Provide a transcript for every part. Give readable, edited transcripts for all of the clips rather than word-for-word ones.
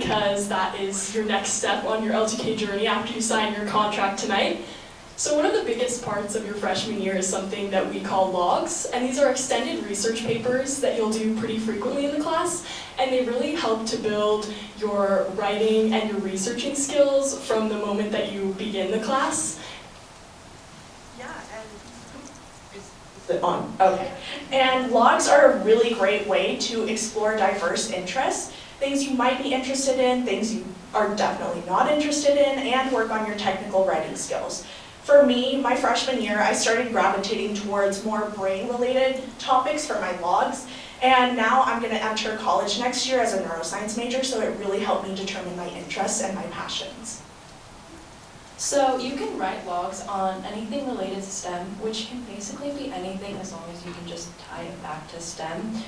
because that is your next step on your L2K journey after you sign your contract tonight. So one of the biggest parts of your freshman year is something that we call logs, and these are extended research papers that you'll do pretty frequently in the class, and they really help to build your writing and your researching skills from the moment that you begin the class. Yeah, and is it on? Okay. And logs are a really great way to explore diverse interests, things you might be interested in, things you are definitely not interested in, and work on your technical writing skills. For me, my freshman year, I started gravitating towards more brain-related topics for my logs, and now I'm going to enter college next year as a neuroscience major, so it really helped me determine my interests and my passions. So you can write logs on anything related to STEM, which can basically be anything as long as you can just tie it back to STEM.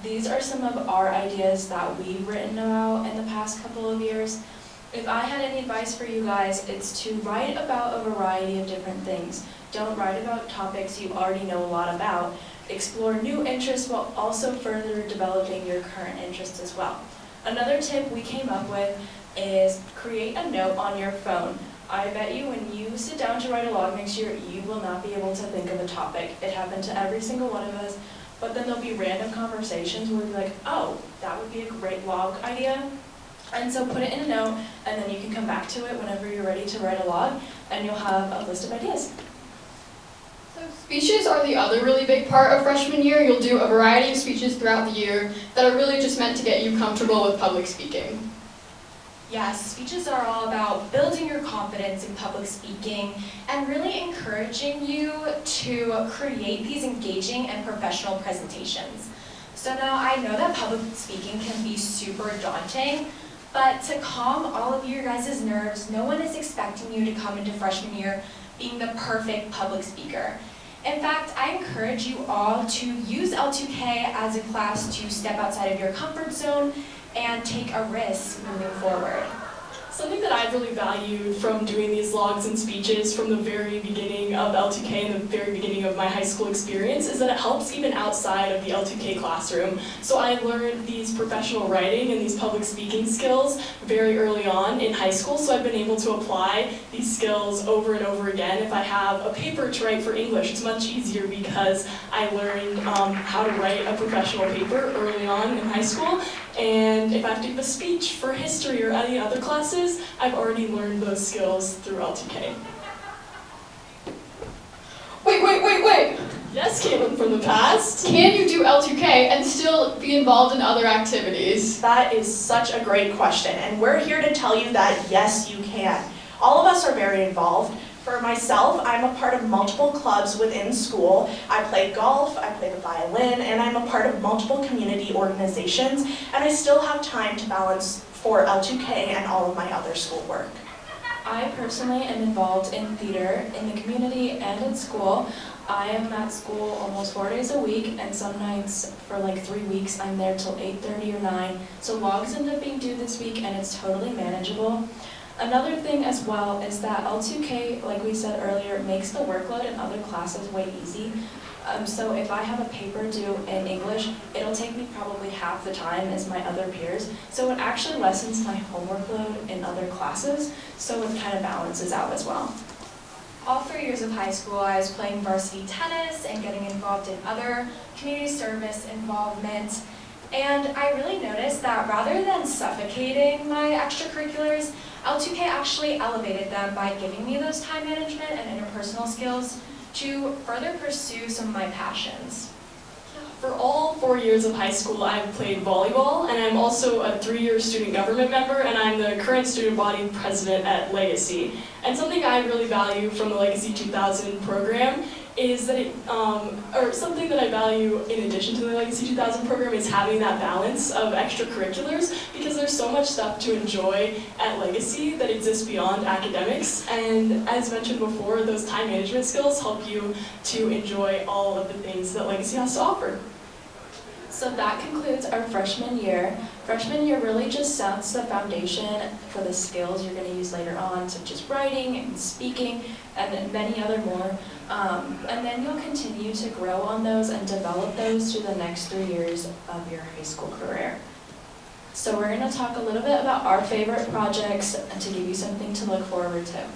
These are some of our ideas that we've written about in the past couple of years. If I had any advice for you guys, it's to write about a variety of different things. Don't write about topics you already know a lot about. Explore new interests while also further developing your current interests as well. Another tip we came up with is create a note on your phone. I bet you when you sit down to write a log next year, you will not be able to think of a topic. It happened to every single one of us, but then there'll be random conversations where we'll be like, oh, that would be a great log idea. And so put it in a note, and then you can come back to it whenever you're ready to write a log, and you'll have a list of ideas. So speeches are the other really big part of freshman year. You'll do a variety of speeches throughout the year that are really just meant to get you comfortable with public speaking. Yes, speeches are all about building your confidence in public speaking and really encouraging you to create these engaging and professional presentations. So now I know that public speaking can be super daunting, but to calm all of your guys' nerves, no one is expecting you to come into freshman year being the perfect public speaker. In fact, I encourage you all to use L2K as a class to step outside of your comfort zone and take a risk moving forward. Something that I've really valued from doing these logs and speeches from the very beginning of L2K and the very beginning of my high school experience is that it helps even outside of the L2K classroom. So I learned these professional writing and these public speaking skills very early on in high school, so I've been able to apply these skills over and over again. If I have a paper to write for English, it's much easier because I learned how to write a professional paper early on in high school. And if I have to give a speech for history or any other classes, I've already learned those skills through L2K. Wait! Yes, Caitlin from the past. Can you do L2K and still be involved in other activities? That is such a great question, and we're here to tell you that yes, you can. All of us are very involved. For myself, I'm a part of multiple clubs within school. I play golf, I play the violin, and I'm a part of multiple community organizations, and I still have time to balance for L2K and all of my other schoolwork. I personally am involved in theater in the community and in school. I am at school almost 4 days a week, and some nights for like 3 weeks I'm there till 8:30 or 9. So logs end up being due this week and it's totally manageable. Another thing as well is that L2K, like we said earlier, makes the workload in other classes way easy. So if I have a paper due in English, it'll take me probably half the time as my other peers. So it actually lessens my homework load in other classes, so it kind of balances out as well. All 3 years of high school, I was playing varsity tennis and getting involved in other community service involvement. And I really noticed that rather than suffocating my extracurriculars, L2K actually elevated them by giving me those time management and interpersonal skills to further pursue some of my passions. For all 4 years of high school, I've played volleyball, and I'm also a 3-year student government member, and I'm the current student body president at Legacy. And something I really value from the Legacy 2000 program is that something that I value in addition to the Legacy 2000 program is having that balance of extracurriculars, because there's so much stuff to enjoy at Legacy that exists beyond academics, and as mentioned before, those time management skills help you to enjoy all of the things that Legacy has to offer. So that concludes our freshman year. Freshman year really just sets the foundation for the skills you're going to use later on, such as writing and speaking and many other more. And then you'll continue to grow on those and develop those through the next 3 years of your high school career. So we're going to talk a little bit about our favorite projects and to give you something to look forward to.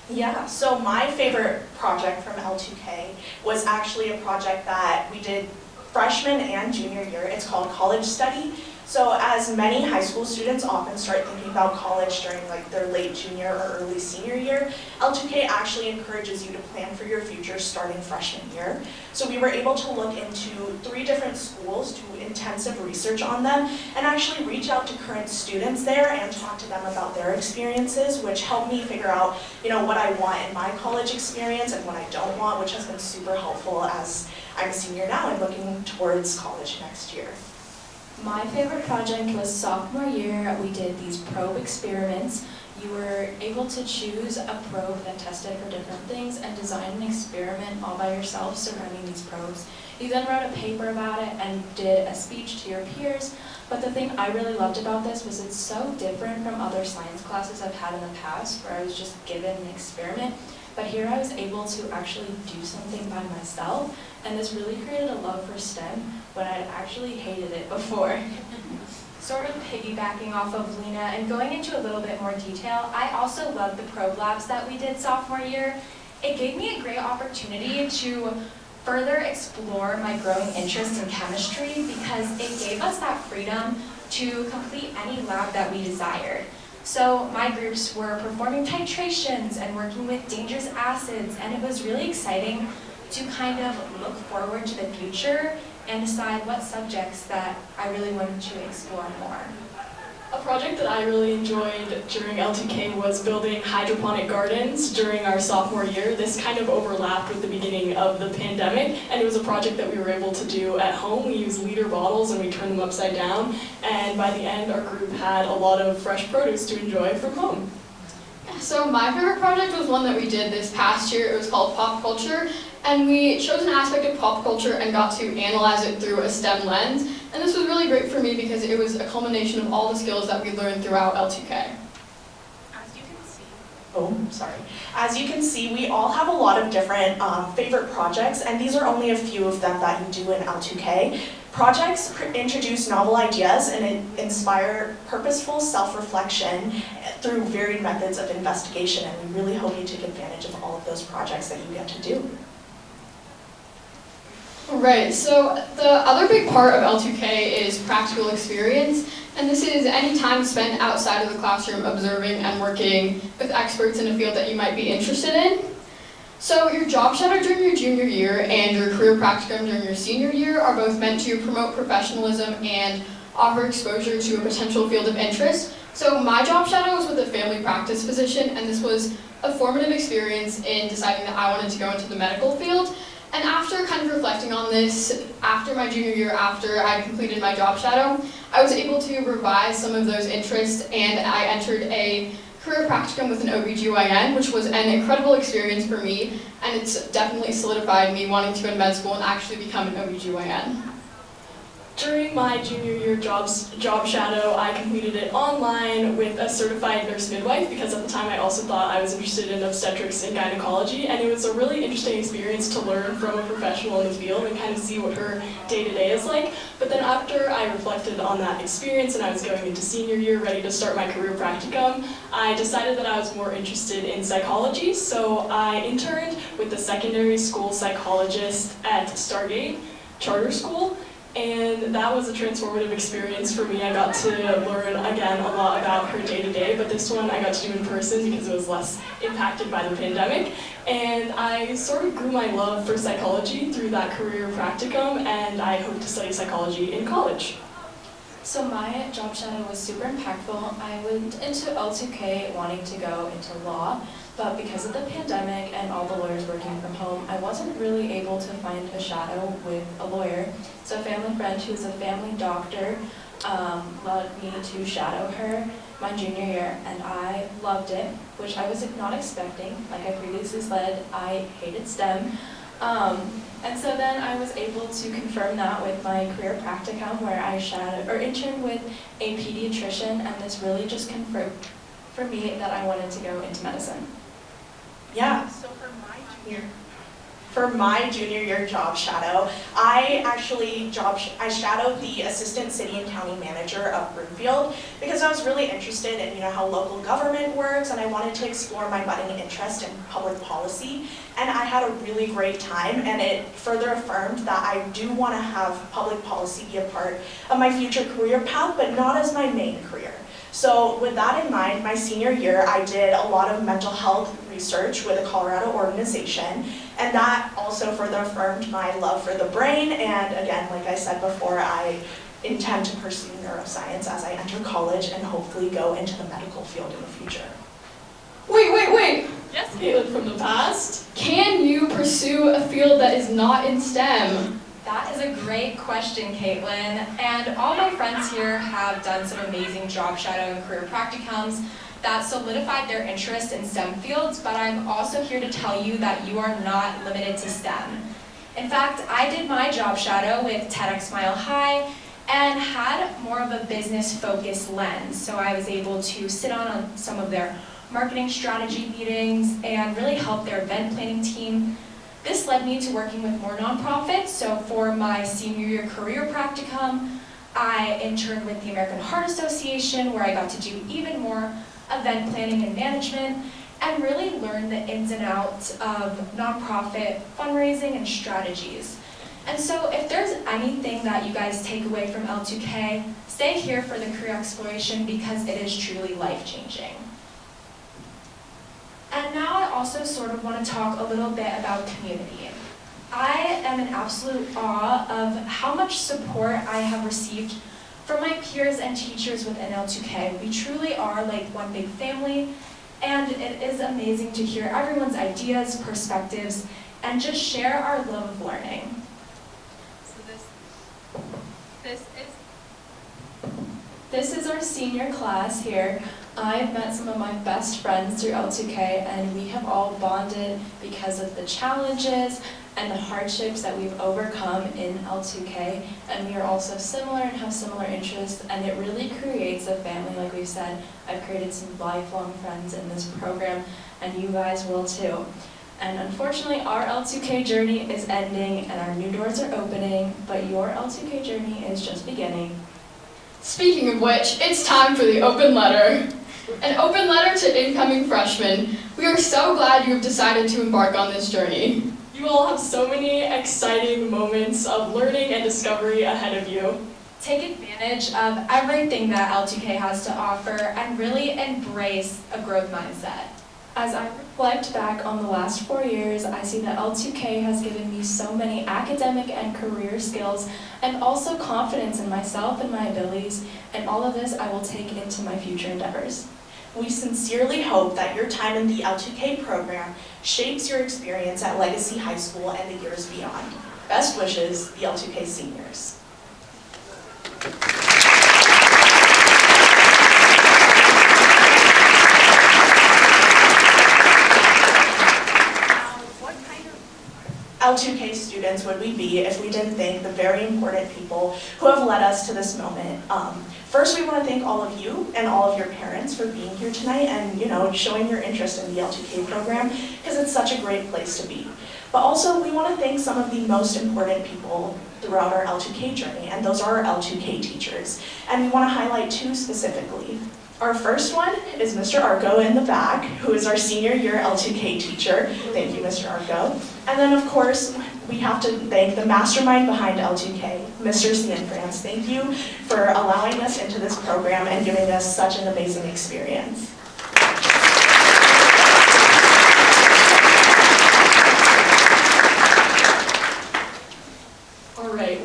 Yeah, so my favorite project from L2K was actually a project that we did freshman and junior year. It's called College Study. So as many high school students often start thinking about college during like their late junior or early senior year, L2K actually encourages you to plan for your future starting freshman year. So we were able to look into 3 different schools, do intensive research on them, and actually reach out to current students there and talk to them about their experiences, which helped me figure out, what I want in my college experience and what I don't want, which has been super helpful as I'm a senior now and looking towards college next year. My favorite project was sophomore year. We did these probe experiments. You were able to choose a probe that tested for different things and design an experiment all by yourself surrounding these probes. You then wrote a paper about it and did a speech to your peers. But the thing I really loved about this was it's so different from other science classes I've had in the past where I was just given an experiment. But here I was able to actually do something by myself, and this really created a love for STEM when I'd actually hated it before. Sort of piggybacking off of Lena and going into a little bit more detail, I also loved the probe labs that we did sophomore year. It gave me a great opportunity to further explore my growing interest in chemistry because it gave us that freedom to complete any lab that we desired. So my groups were performing titrations and working with dangerous acids, and it was really exciting to kind of look forward to the future and decide what subjects that I really wanted to explore more. A project that I really enjoyed during L2K was building hydroponic gardens during our sophomore year. This kind of overlapped with the beginning of the pandemic, and it was a project that we were able to do at home. We used liter bottles and we turned them upside down, and by the end our group had a lot of fresh produce to enjoy from home. So my favorite project was one that we did this past year. It was called Pop Culture, and we chose an aspect of pop culture and got to analyze it through a STEM lens. And this was really great for me because it was a culmination of all the skills that we learned throughout L2K. As you can see, we all have a lot of different favorite projects, and these are only a few of them that you do in L2K. Projects introduce novel ideas and inspire purposeful self-reflection through varied methods of investigation, and we really hope you take advantage of all of those projects that you get to do. Right, so the other big part of L2K is practical experience, and this is any time spent outside of the classroom observing and working with experts in a field that you might be interested in. So your job shadow during your junior year and your career practicum during your senior year are both meant to promote professionalism and offer exposure to a potential field of interest. So my job shadow was with a family practice physician, and this was a formative experience in deciding that I wanted to go into the medical field. And after kind of reflecting on this, after my junior year, after I completed my job shadow, I was able to revise some of those interests, and I entered a career practicum with an OBGYN, which was an incredible experience for me, and it's definitely solidified me wanting to go to med school and actually become an OBGYN. During my junior year job shadow, I completed it online with a certified nurse midwife because at the time I also thought I was interested in obstetrics and gynecology, and it was a really interesting experience to learn from a professional in the field and kind of see what her day-to-day is like. But then after I reflected on that experience and I was going into senior year ready to start my career practicum, I decided that I was more interested in psychology, so I interned with the secondary school psychologist at Stargate Charter School. And that was a transformative experience for me. I got to learn, again, a lot about her day-to-day, but this one I got to do in person because it was less impacted by the pandemic. And I sort of grew my love for psychology through that career practicum, and I hope to study psychology in college. So my job shadow was super impactful. I went into L2K wanting to go into law, but because of the pandemic and all the lawyers working from home, I wasn't really able to find a shadow with a lawyer. So a family friend who's a family doctor allowed me to shadow her my junior year, and I loved it, which I was not expecting. Like I previously said, I hated STEM. And so then I was able to confirm that with my career practicum where I interned with a pediatrician, and this really just confirmed for me that I wanted to go into medicine. Yeah, For my junior year job shadow, I shadowed the assistant city and county manager of Broomfield because I was really interested in how local government works, and I wanted to explore my budding interest in public policy. And I had a really great time, and it further affirmed that I do want to have public policy be a part of my future career path, but not as my main career. So with that in mind, my senior year, I did a lot of mental health research with a Colorado organization, and that also further affirmed my love for the brain. And again, like I said before, I intend to pursue neuroscience as I enter college and hopefully go into the medical field in the future. Wait. Yes, Caitlin from the past. Can you pursue a field that is not in STEM? That is a great question, Caitlin. And all my friends here have done some amazing job shadow and career practicums that solidified their interest in STEM fields, but I'm also here to tell you that you are not limited to STEM. In fact, I did my job shadow with TEDx Mile High and had more of a business-focused lens, so I was able to sit on some of their marketing strategy meetings and really help their event planning team. This led me to working with more nonprofits, so for my senior year career practicum, I interned with the American Heart Association, where I got to do even more event planning and management, and really learn the ins and outs of nonprofit fundraising and strategies. And so if there's anything that you guys take away from L2K, stay here for the career exploration because it is truly life-changing. And now I also sort of want to talk a little bit about community. I am in absolute awe of how much support I have received from my peers and teachers within L2K. We truly are like one big family, and it is amazing to hear everyone's ideas, perspectives, and just share our love of learning. So this is our senior class here. I've met some of my best friends through L2K, and we have all bonded because of the challenges and the hardships that we've overcome in L2K, and we are also similar and have similar interests, and it really creates a family. Like we've said, I've created some lifelong friends in this program, and you guys will too. And unfortunately, our L2K journey is ending and our new doors are opening, but your L2K journey is just beginning. Speaking of which, it's time for the open letter. An open letter to incoming freshmen. We are so glad you have decided to embark on this journey. You all have so many exciting moments of learning and discovery ahead of you. Take advantage of everything that L2K has to offer and really embrace a growth mindset. As I reflect back on the last 4 years, I see that L2K has given me so many academic and career skills, and also confidence in myself and my abilities, and all of this I will take into my future endeavors. We sincerely hope that your time in the L2K program shapes your experience at Legacy High School and the years beyond. Best wishes, the L2K seniors. L2K students would we be if we didn't thank the very important people who have led us to this moment. First, we want to thank all of you and all of your parents for being here tonight and showing your interest in the L2K program, because it's such a great place to be. But also, we want to thank some of the most important people throughout our L2K journey, and those are our L2K teachers. And we want to highlight two specifically. Our first one is Mr. Arco in the back, who is our senior year L2K teacher. Thank you, Mr. Arco. And then, of course, we have to thank the mastermind behind L2K, Mr. Cianfrance. Thank you for allowing us into this program and giving us such an amazing experience.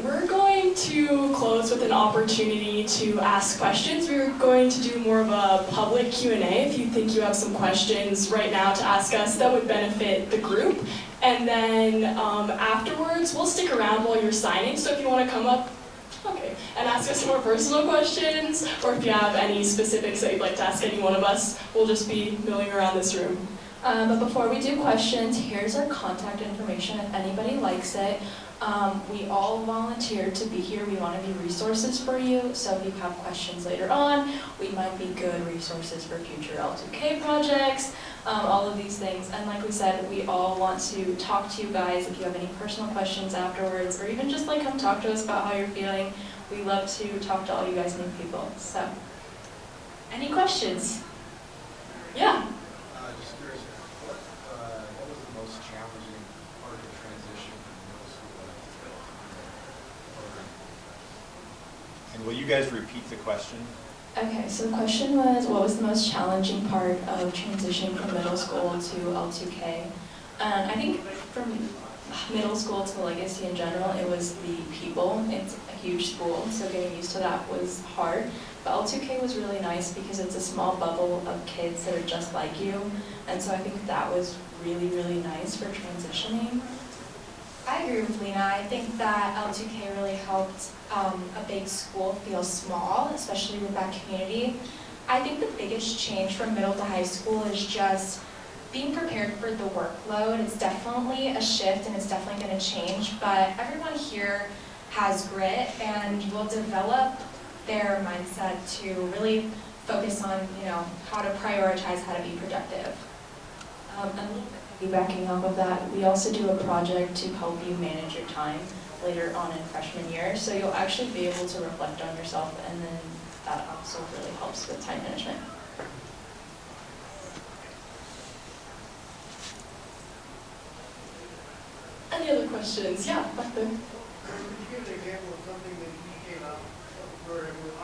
We're going to close with an opportunity to ask questions. We're going to do more of a public Q&A if you think you have some questions right now to ask us that would benefit the group. And then afterwards, we'll stick around while you're signing, so if you want to come up and ask us more personal questions, or if you have any specifics that you'd like to ask any one of us, we'll just be milling around this room. But before we do questions, here's our contact information if anybody likes it. We all volunteered to be here. We want to be resources for you. So if you have questions later on, we might be good resources for future L2K projects, all of these things. And like we said, we all want to talk to you guys if you have any personal questions afterwards, or even just like come talk to us about how you're feeling. We love to talk to all you guys new people. So, any questions? Yeah. Just curious, what was the most challenging part of the transition from middle school to program? And will you guys repeat the question? Okay, so the question was, what was the most challenging part of transitioning from middle school to L2K? And I think from middle school to Legacy in general, it was the people. It's a huge school, so getting used to that was hard. But L2K was really nice because it's a small bubble of kids that are just like you. And so I think that was really, really nice for transitioning. I agree with Lena. I think that L2K really helped a big school feel small, especially with that community. I think the biggest change from middle to high school is just being prepared for the workload. It's definitely a shift and it's definitely going to change, but everyone here has grit and will develop their mindset to really focus on, how to prioritize, how to be productive. And a little bit backing off of that, we also do a project to help you manage your time later on in freshman year. So you'll actually be able to reflect on yourself, and then that also really helps with time management. Any other questions? Yeah, back there. Could you give an example of something that you came out of the program with?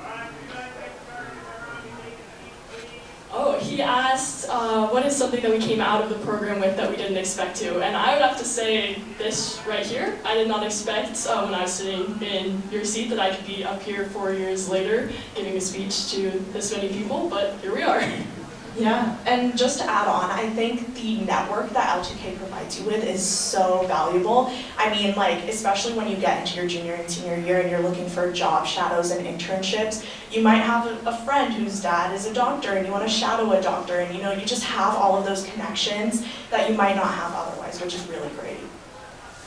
Oh, he asked, what is something that we came out of the program with that we didn't expect to? And I would have to say this right here. I did not expect when I was sitting in your seat that I could be up here 4 years later giving a speech to this many people, but here we are. Yeah, and just to add on, I think the network that L2K provides you with is so valuable. I mean, especially when you get into your junior and senior year and you're looking for job shadows and internships, you might have a friend whose dad is a doctor and you want to shadow a doctor, and you just have all of those connections that you might not have otherwise, which is really great.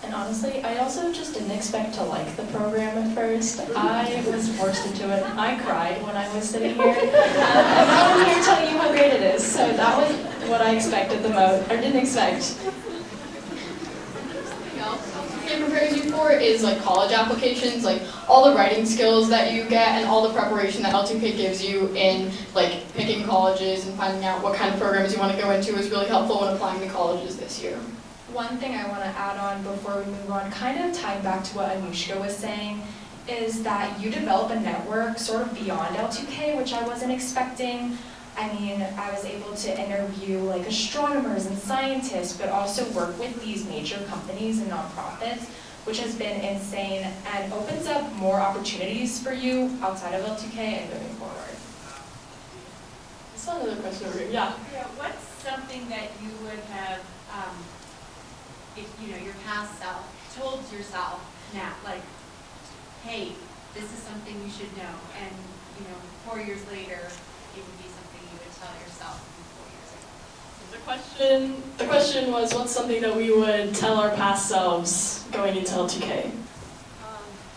And honestly, I also just didn't expect to like the program at first. I was forced into it. I cried when I was sitting here. And now I'm here telling you how great it is. So that was what I expected the most, or didn't expect. Something else L2K prepares you for is college applications, all the writing skills that you get and all the preparation that L2K gives you in picking colleges and finding out what kind of programs you want to go into is really helpful when applying to colleges this year. One thing I want to add on before we move on, kind of tying back to what Anushka was saying, is that you develop a network sort of beyond L2K, which I wasn't expecting. I mean, I was able to interview astronomers and scientists, but also work with these major companies and nonprofits, which has been insane and opens up more opportunities for you outside of L2K and moving forward. I saw another question over here. Yeah. Yeah, what's something that you would have, if your past self told yourself now, hey, this is something you should know, and 4 years later, it would be something you would tell yourself 4 years ago? The question was, what's something that we would tell our past selves going into L2K?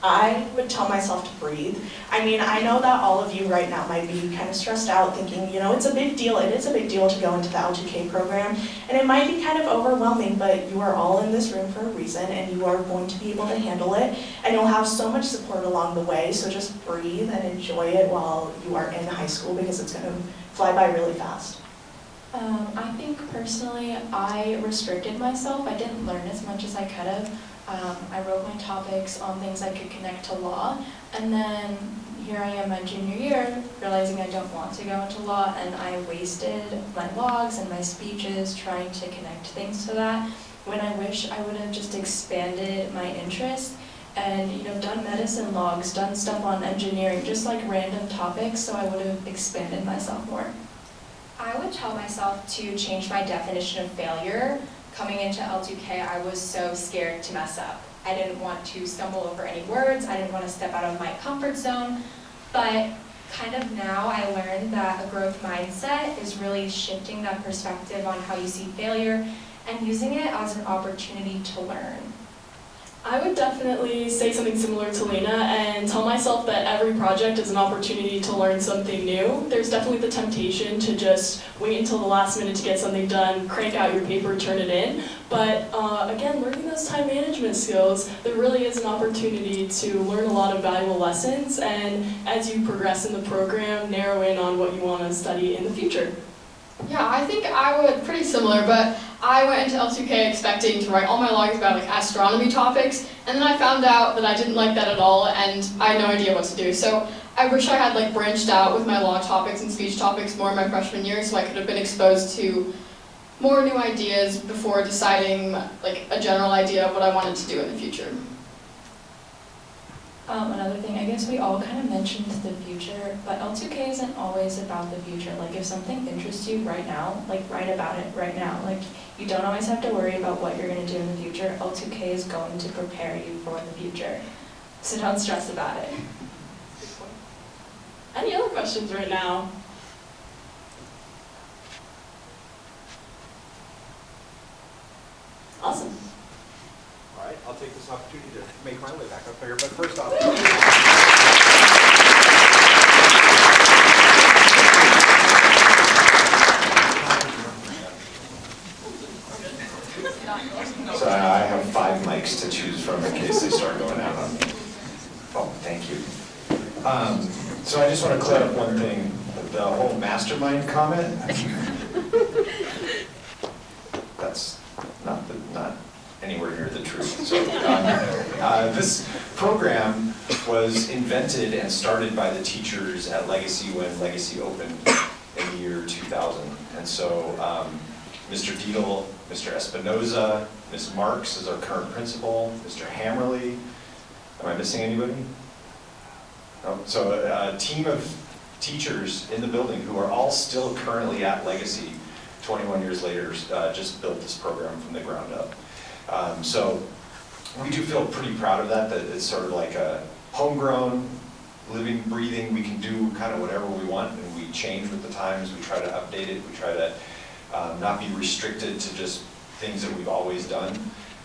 I would tell myself to breathe. I mean, I know that all of you right now might be kind of stressed out thinking, it's a big deal. It is a big deal to go into the L2K program, and it might be kind of overwhelming, but you are all in this room for a reason, and you are going to be able to handle it, and you'll have so much support along the way, so just breathe and enjoy it while you are in high school, because it's going to fly by really fast. I think personally, I restricted myself. I didn't learn as much as I could have. I wrote my topics on things I could connect to law, and then here I am my junior year, realizing I don't want to go into law, and I wasted my logs and my speeches trying to connect things to that, when I wish I would have just expanded my interest and done medicine logs, done stuff on engineering, just random topics, so I would have expanded myself more. I would tell myself to change my definition of failure. Coming into L2K, I was so scared to mess up. I didn't want to stumble over any words. I didn't want to step out of my comfort zone. But kind of now I learned that a growth mindset is really shifting that perspective on how you see failure and using it as an opportunity to learn. I would definitely say something similar to Lena and tell myself that every project is an opportunity to learn something new. There's definitely the temptation to just wait until the last minute to get something done, crank out your paper, turn it in. But again, learning those time management skills, there really is an opportunity to learn a lot of valuable lessons, and as you progress in the program, narrow in on what you want to study in the future. Yeah, I think I would, pretty similar, but I went into L2K expecting to write all my logs about like astronomy topics, and then I found out that I didn't like that at all, and I had no idea what to do. So I wish I had like branched out with my log topics and speech topics more in my freshman year, so I could have been exposed to more new ideas before deciding like a general idea of what I wanted to do in the future. Another thing, I guess we all kind of mentioned the future, but L2K isn't always about the future. Like if something interests you right now, like write about it right now. Like you don't always have to worry about what you're going to do in the future. L2K is going to prepare you for the future. So don't stress about it. Any other questions right now? Awesome. All right, I'll take this opportunity to make my way back up here, but first off. So I have 5 mics to choose from in case they start going out on me. Oh, thank you. So I just want to clear up one thing, the whole mastermind comment. That's not anywhere near the truth. So this program was invented and started by the teachers at Legacy when Legacy opened in the year 2000. And so Mr. Dietl, Mr. Espinoza, Ms. Marks is our current principal, Mr. Hammerly. Am I missing anybody? No? So a team of teachers in the building who are all still currently at Legacy 21 years later just built this program from the ground up. So we do feel pretty proud of that it's sort of like a homegrown, living, breathing, we can do kind of whatever we want, and we change with the times, we try to update it, we try to not be restricted to just things that we've always done.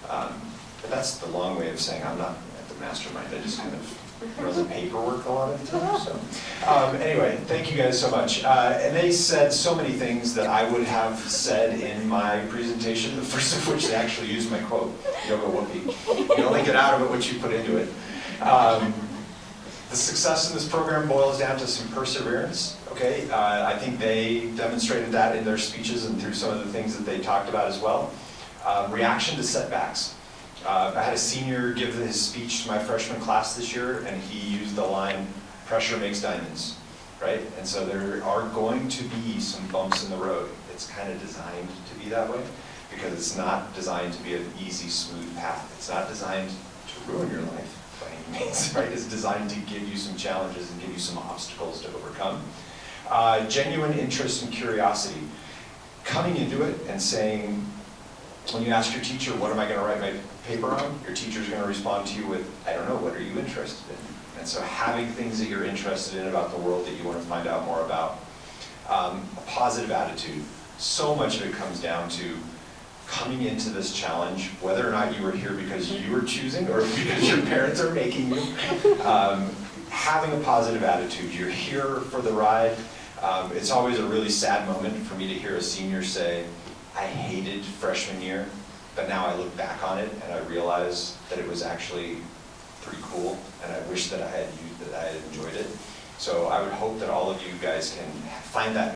But that's the long way of saying I'm not at the mastermind, I just kind of run the paperwork a lot of the time. So anyway, thank you guys so much. And they said so many things that I would have said in my presentation, the first of which they actually used my quote, Yoga Whoopee. You only get out of it what you put into it. The success in this program boils down to some perseverance, okay? I think they demonstrated that in their speeches and through some of the things that they talked about as well. Reaction to setbacks. I had a senior give his speech to my freshman class this year, and he used the line, "Pressure makes diamonds," right? And so there are going to be some bumps in the road. It's kind of designed to be that way, because it's not designed to be an easy, smooth path. It's not designed to ruin your life by any means, right? It's designed to give you some challenges and give you some obstacles to overcome. Genuine interest and curiosity. Coming into it and saying, when you ask your teacher, what am I going to write my paper on? Your teacher's going to respond to you with, I don't know, what are you interested in? And so having things that you're interested in about the world that you want to find out more about. A positive attitude. So much of it comes down to coming into this challenge, whether or not you were here because you were choosing or because your parents are making you. Having a positive attitude. You're here for the ride. It's always a really sad moment for me to hear a senior say, I hated freshman year, but now I look back on it and I realize that it was actually pretty cool, and I wish that I had enjoyed it. So I would hope that all of you guys can find that